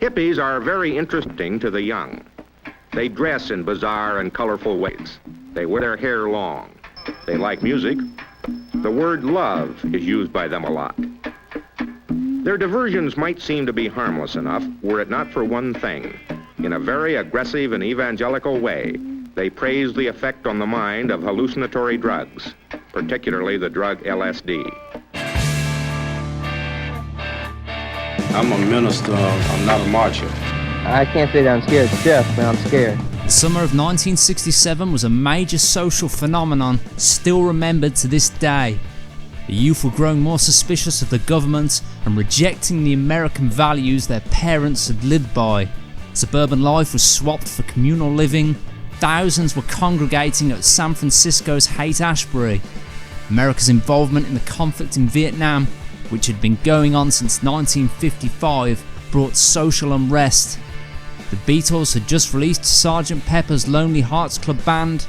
Hippies are very interesting to the young. They dress in bizarre and colorful ways. They wear their hair long. They like music. The word love is used by them a lot. Their diversions might seem to be harmless enough were it not for one thing. In a very aggressive and evangelical way, they praise the effect on the mind of hallucinatory drugs, particularly the drug LSD. I'm a minister, I'm not a marcher. I can't say that I'm scared to death, but I'm scared. The summer of 1967 was a major social phenomenon still remembered to this day. The youth were growing more suspicious of the government and rejecting the American values their parents had lived by. Suburban life was swapped for communal living. Thousands were congregating at San Francisco's Haight-Ashbury. America's involvement in the conflict in Vietnam, which had been going on since 1955, brought social unrest. The Beatles had just released Sgt. Pepper's Lonely Hearts Club Band.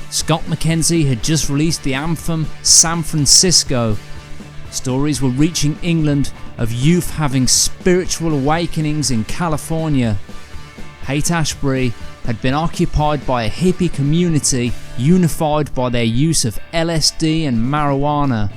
Scott McKenzie had just released the anthem San Francisco. Stories were reaching England of youth having spiritual awakenings in California. Haight-Ashbury had been occupied by a hippie community unified by their use of LSD and marijuana.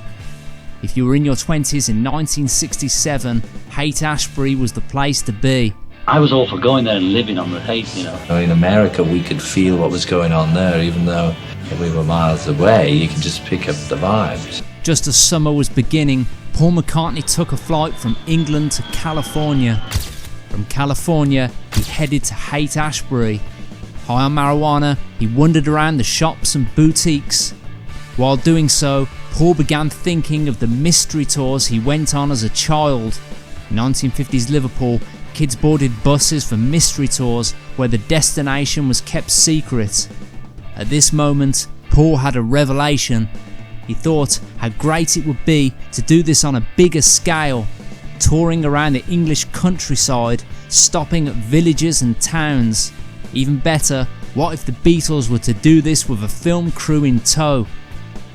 If you were in your 20s in 1967, Haight-Ashbury was the place to be. I was all for going there and living on the Haight, you know. In America, we could feel what was going on there, even though we were miles away. You could just pick up the vibes. Just as summer was beginning, Paul McCartney took a flight from England to California. From California, he headed to Haight-Ashbury. High on marijuana, he wandered around the shops and boutiques. While doing so, Paul began thinking of the mystery tours he went on as a child. In 1950s Liverpool, kids boarded buses for mystery tours where the destination was kept secret. At this moment, Paul had a revelation. He thought how great it would be to do this on a bigger scale, touring around the English countryside, stopping at villages and towns. Even better, what if the Beatles were to do this with a film crew in tow?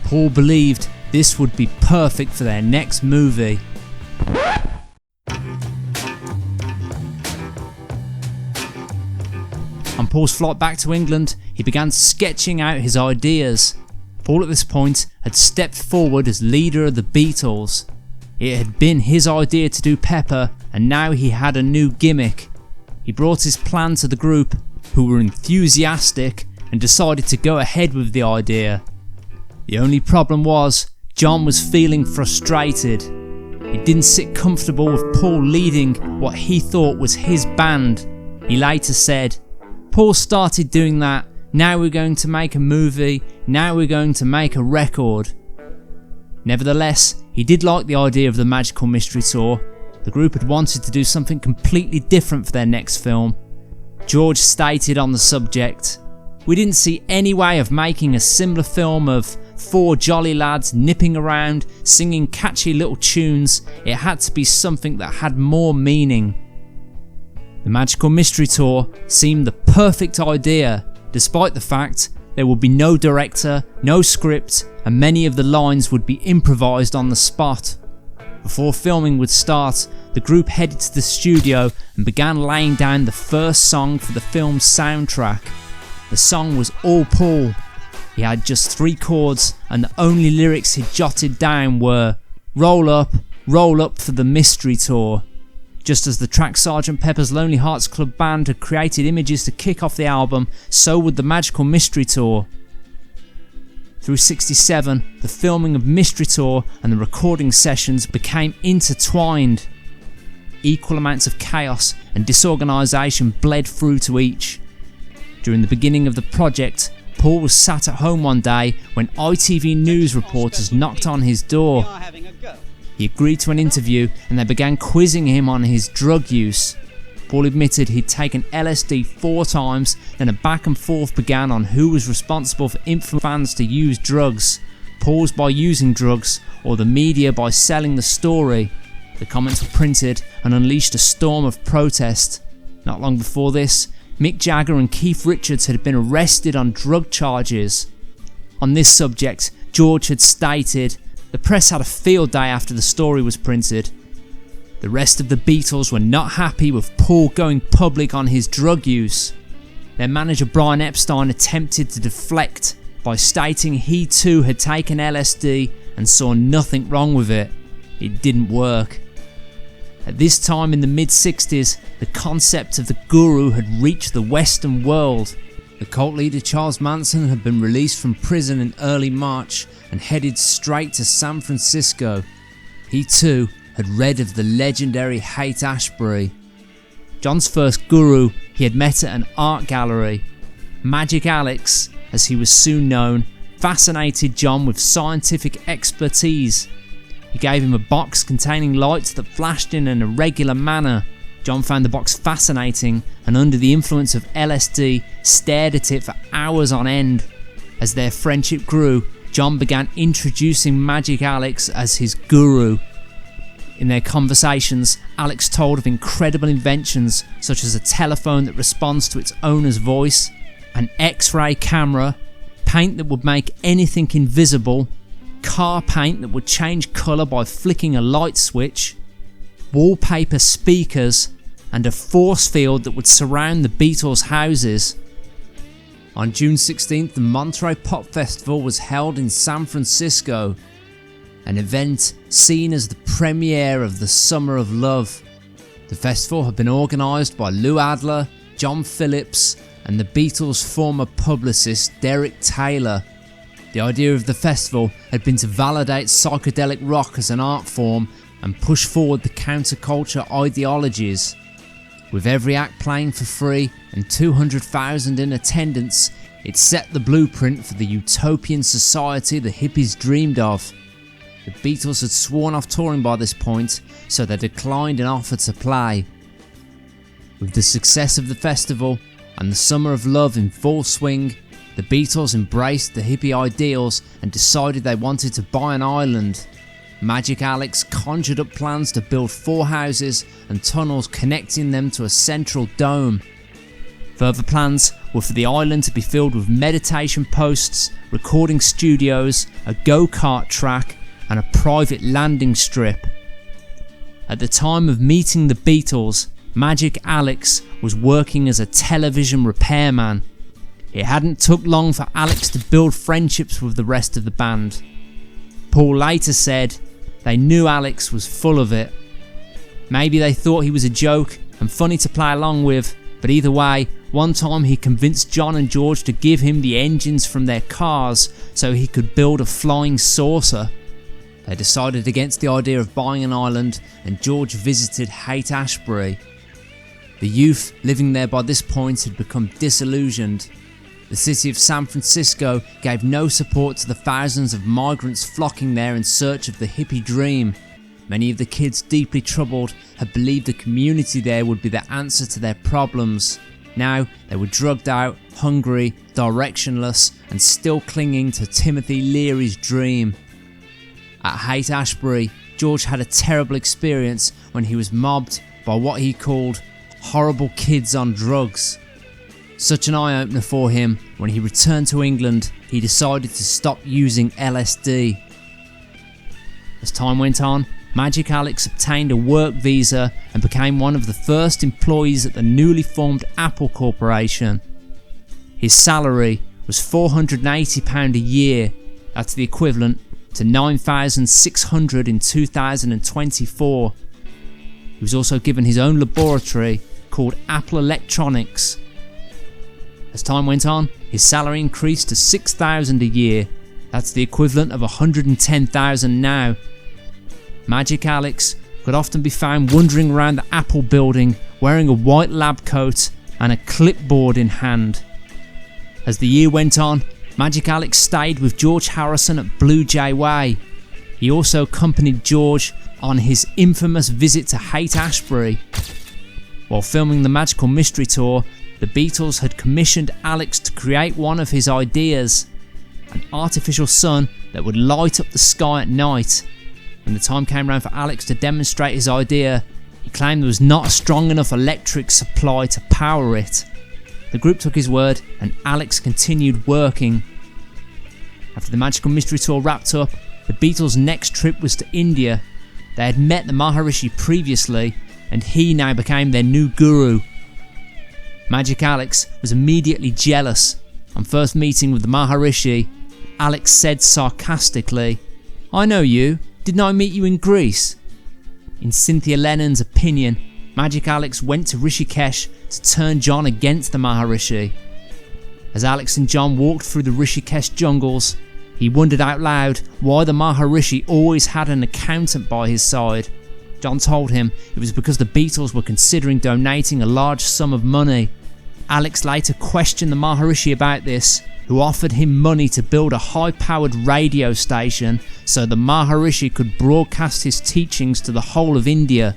Paul believed this would be perfect for their next movie. On Paul's flight back to England, he began sketching out his ideas. Paul at this point had stepped forward as leader of the Beatles. It had been his idea to do Pepper, and now he had a new gimmick. He brought his plan to the group, who were enthusiastic and decided to go ahead with the idea. The only problem was, John was feeling frustrated. He didn't sit comfortable with Paul leading what he thought was his band. He later said, "Paul started doing that, now we're going to make a movie, now we're going to make a record." Nevertheless, he did like the idea of the Magical Mystery Tour. The group had wanted to do something completely different for their next film. George stated on the subject, "We didn't see any way of making a similar film of four jolly lads nipping around, singing catchy little tunes. It had to be something that had more meaning." The Magical Mystery Tour seemed the perfect idea, despite the fact there would be no director, no script, and many of the lines would be improvised on the spot. Before filming would start, the group headed to the studio and began laying down the first song for the film's soundtrack. The song was all Paul. He had just 3 chords, and the only lyrics he jotted down were roll up for the Mystery Tour." Just as the track Sgt. Pepper's Lonely Hearts Club Band had created images to kick off the album, so would the Magical Mystery Tour. Through '67, the filming of Mystery Tour and the recording sessions became intertwined. Equal amounts of chaos and disorganisation bled through to each. During the beginning of the project, Paul was sat at home one day when ITV News reporters knocked on his door. He agreed to an interview and they began quizzing him on his drug use. Paul admitted he'd taken LSD 4 times, then a back and forth began on who was responsible for influencing fans to use drugs, Paul's by using drugs, or the media by selling the story. The comments were printed and unleashed a storm of protest. Not long before this, Mick Jagger and Keith Richards had been arrested on drug charges. On this subject, George had stated, "The press had a field day after the story was printed." The rest of the Beatles were not happy with Paul going public on his drug use. Their manager Brian Epstein attempted to deflect by stating he too had taken LSD and saw nothing wrong with it. It didn't work. At this time in the mid-60s, the concept of the guru had reached the Western world. The cult leader Charles Manson had been released from prison in early March and headed straight to San Francisco. He too had read of the legendary Haight-Ashbury. John's first guru he had met at an art gallery. Magic Alex, as he was soon known, fascinated John with scientific expertise. He gave him a box containing lights that flashed in an irregular manner. John found the box fascinating and under the influence of LSD stared at it for hours on end. As their friendship grew, John began introducing Magic Alex as his guru. In their conversations, Alex told of incredible inventions such as a telephone that responds to its owner's voice, an X-ray camera, paint that would make anything invisible, car paint that would change colour by flicking a light switch, wallpaper speakers, and a force field that would surround the Beatles' houses. On June 16th, the Monterey Pop Festival was held in San Francisco, an event seen as the premiere of the Summer of Love. The festival had been organised by Lou Adler, John Phillips, and the Beatles' former publicist Derek Taylor. The idea of the festival had been to validate psychedelic rock as an art form and push forward the counterculture ideologies. With every act playing for free and 200,000 in attendance, it set the blueprint for the utopian society the hippies dreamed of. The Beatles had sworn off touring by this point, so they declined an offer to play. With the success of the festival and the Summer of Love in full swing, the Beatles embraced the hippie ideals and decided they wanted to buy an island. Magic Alex conjured up plans to build 4 houses and tunnels connecting them to a central dome. Further plans were for the island to be filled with meditation posts, recording studios, a go-kart track, and a private landing strip. At the time of meeting the Beatles, Magic Alex was working as a television repairman. It hadn't took long for Alex to build friendships with the rest of the band. Paul later said they knew Alex was full of it. Maybe they thought he was a joke and funny to play along with, but either way, one time he convinced John and George to give him the engines from their cars so he could build a flying saucer. They decided against the idea of buying an island and George visited Haight-Ashbury. The youth living there by this point had become disillusioned. The city of San Francisco gave no support to the thousands of migrants flocking there in search of the hippie dream. Many of the kids, deeply troubled, had believed the community there would be the answer to their problems. Now they were drugged out, hungry, directionless, and still clinging to Timothy Leary's dream. At Haight-Ashbury, George had a terrible experience when he was mobbed by what he called horrible kids on drugs. Such an eye-opener for him. When he returned to England, he decided to stop using LSD. As time went on, Magic Alex obtained a work visa and became one of the first employees at the newly formed Apple Corporation. His salary was £480 a year, that's the equivalent to $9,600 in 2024. He was also given his own laboratory called Apple Electronics. As time went on, his salary increased to $6,000 a year, that's the equivalent of $110,000 now. Magic Alex could often be found wandering around the Apple building wearing a white lab coat and a clipboard in hand. As the year went on, Magic Alex stayed with George Harrison at Blue Jay Way. He also accompanied George on his infamous visit to Haight-Ashbury. While filming the Magical Mystery Tour, the Beatles had commissioned Alex to create one of his ideas, an artificial sun that would light up the sky at night. When the time came around for Alex to demonstrate his idea, he claimed there was not a strong enough electric supply to power it. The group took his word and Alex continued working. After the Magical Mystery Tour wrapped up, the Beatles' next trip was to India. They had met the Maharishi previously, and he now became their new guru. Magic Alex was immediately jealous. On first meeting with the Maharishi, Alex said sarcastically, "I know you, didn't I meet you in Greece?" In Cynthia Lennon's opinion, Magic Alex went to Rishikesh to turn John against the Maharishi. As Alex and John walked through the Rishikesh jungles, he wondered out loud why the Maharishi always had an accountant by his side. John told him it was because the Beatles were considering donating a large sum of money. Alex later questioned the Maharishi about this, who offered him money to build a high-powered radio station so the Maharishi could broadcast his teachings to the whole of India.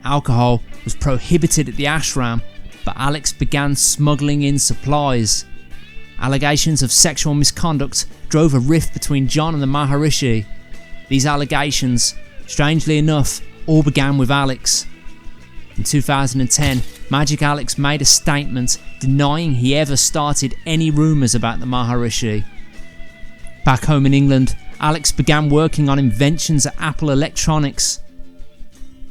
Alcohol was prohibited at the ashram, but Alex began smuggling in supplies. Allegations of sexual misconduct drove a rift between John and the Maharishi. These allegations, strangely enough, all began with Alex. In 2010, Magic Alex made a statement denying he ever started any rumours about the Maharishi. Back home in England, Alex began working on inventions at Apple Electronics.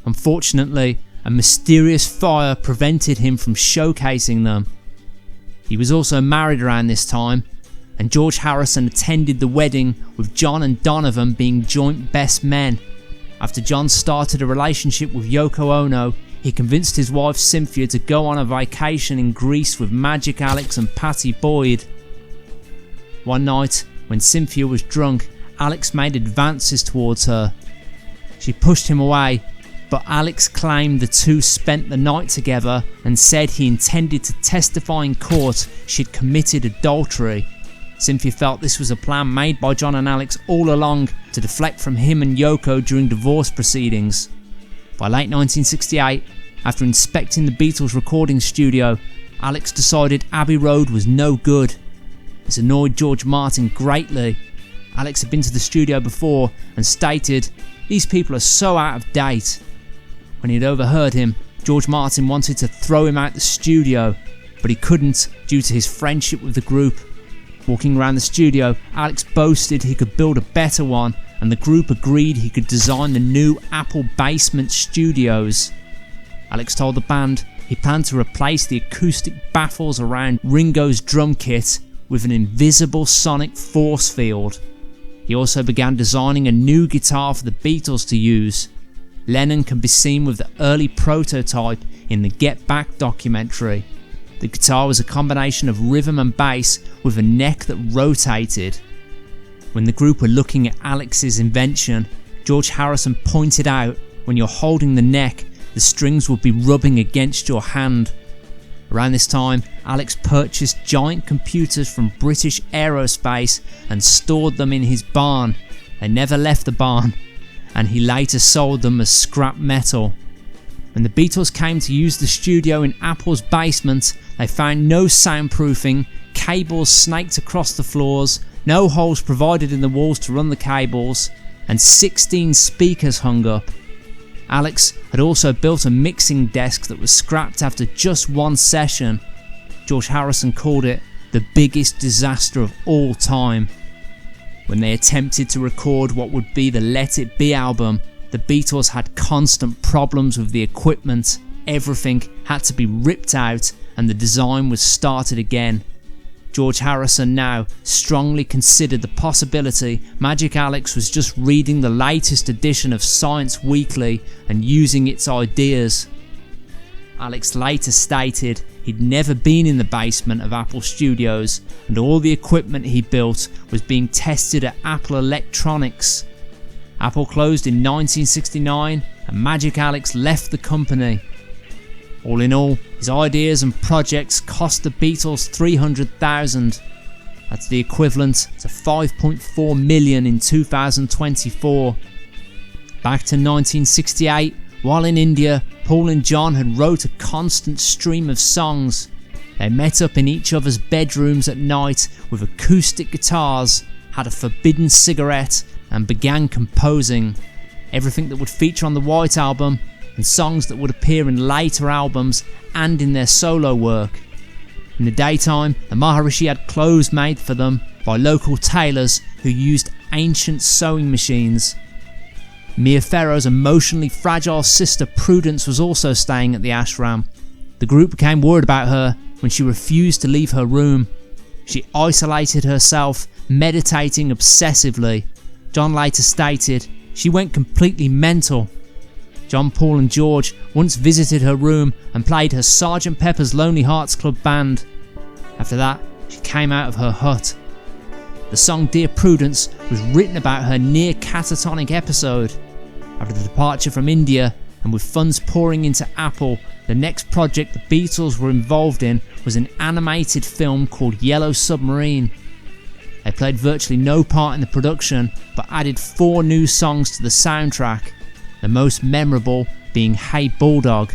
Unfortunately, a mysterious fire prevented him from showcasing them. He was also married around this time, and George Harrison attended the wedding with John and Donovan being joint best men. After John started a relationship with Yoko Ono, he convinced his wife Cynthia to go on a vacation in Greece with Magic Alex and Patty Boyd. One night, when Cynthia was drunk, Alex made advances towards her. She pushed him away, but Alex claimed the two spent the night together and said he intended to testify in court she'd committed adultery. Cynthia felt this was a plan made by John and Alex all along to deflect from him and Yoko during divorce proceedings. By late 1968, after inspecting the Beatles recording studio, Alex decided Abbey Road was no good. This annoyed George Martin greatly. Alex had been to the studio before and stated, "These people are so out of date." When he had overheard him, George Martin wanted to throw him out the studio, but he couldn't due to his friendship with the group. Walking around the studio, Alex boasted he could build a better one, and the group agreed he could design the new Apple Basement Studios. Alex told the band he planned to replace the acoustic baffles around Ringo's drum kit with an invisible sonic force field. He also began designing a new guitar for the Beatles to use. Lennon can be seen with the early prototype in the Get Back documentary. The guitar was a combination of rhythm and bass with a neck that rotated. When the group were looking at Alex's invention, George Harrison pointed out, when you're holding the neck, the strings would be rubbing against your hand. Around this time, Alex purchased giant computers from British Aerospace and stored them in his barn. They never left the barn, and he later sold them as scrap metal. When the Beatles came to use the studio in Apple's basement, they found no soundproofing, cables snaked across the floors, no holes provided in the walls to run the cables, and 16 speakers hung up. Alex had also built a mixing desk that was scrapped after just one session. George Harrison called it the biggest disaster of all time. When they attempted to record what would be the Let It Be album, the Beatles had constant problems with the equipment. Everything had to be ripped out and the design was started again. George Harrison now strongly considered the possibility Magic Alex was just reading the latest edition of Science Weekly and using its ideas. Alex later stated he'd never been in the basement of Apple Studios and all the equipment he built was being tested at Apple Electronics. Apple closed in 1969 and Magic Alex left the company. All in all, his ideas and projects cost the Beatles $300,000. That's the equivalent to $5.4 million in 2024. Back to 1968, while in India, Paul and John had wrote a constant stream of songs. They met up in each other's bedrooms at night with acoustic guitars, had a forbidden cigarette, and began composing. Everything that would feature on the White Album, and songs that would appear in later albums and in their solo work. In the daytime, the Maharishi had clothes made for them by local tailors who used ancient sewing machines. Mia Farrow's emotionally fragile sister Prudence was also staying at the ashram. The group became worried about her when she refused to leave her room. She isolated herself, meditating obsessively. John later stated she went completely mental. John, Paul and George once visited her room and played her Sgt. Pepper's Lonely Hearts Club Band. After that, she came out of her hut. The song Dear Prudence was written about her near catatonic episode. After the departure from India and with funds pouring into Apple, the next project the Beatles were involved in was an animated film called Yellow Submarine. They played virtually no part in the production but added 4 new songs to the soundtrack, the most memorable being Hey Bulldog.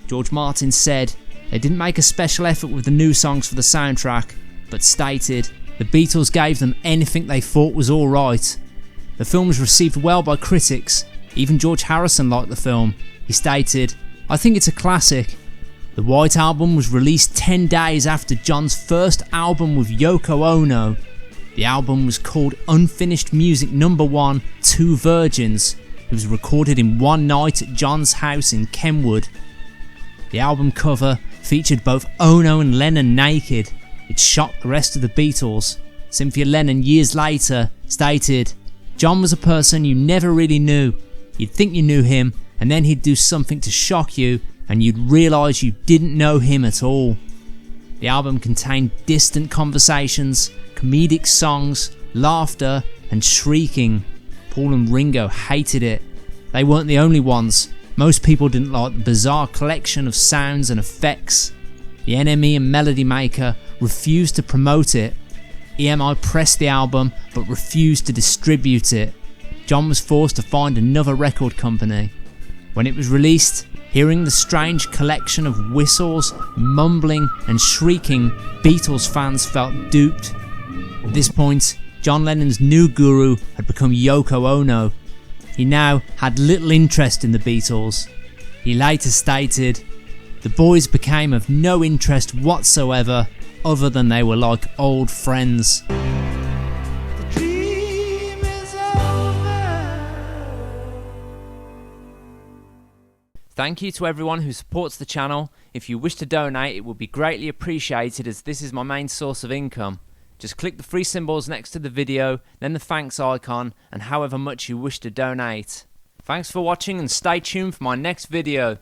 George Martin said they didn't make a special effort with the new songs for the soundtrack, but stated the Beatles gave them anything they thought was alright. The film was received well by critics. Even George Harrison liked the film. He stated, "I think it's a classic." The White Album was released 10 days after John's first album with Yoko Ono. The album was called Unfinished Music No. 1, Two Virgins. It was recorded in one night at John's house in Kenwood. The album cover featured both Ono and Lennon naked. It shocked the rest of the Beatles. Cynthia Lennon years later stated, "John was a person you never really knew. You'd think you knew him, and then he'd do something to shock you, and you'd realise you didn't know him at all." The album contained distant conversations, comedic songs, laughter, and shrieking. Paul and Ringo hated it. They weren't the only ones. Most people didn't like the bizarre collection of sounds and effects. The NME and Melody Maker refused to promote it. EMI pressed the album but refused to distribute it. John was forced to find another record company. When it was released, hearing the strange collection of whistles, mumbling and shrieking, Beatles fans felt duped. At this point, John Lennon's new guru had become Yoko Ono. He now had little interest in the Beatles. He later stated, "The boys became of no interest whatsoever other than they were like old friends." Thank you to everyone who supports the channel. If you wish to donate, it would be greatly appreciated as this is my main source of income. Just click the 3 symbols next to the video, then the thanks icon, and however much you wish to donate. Thanks for watching and stay tuned for my next video.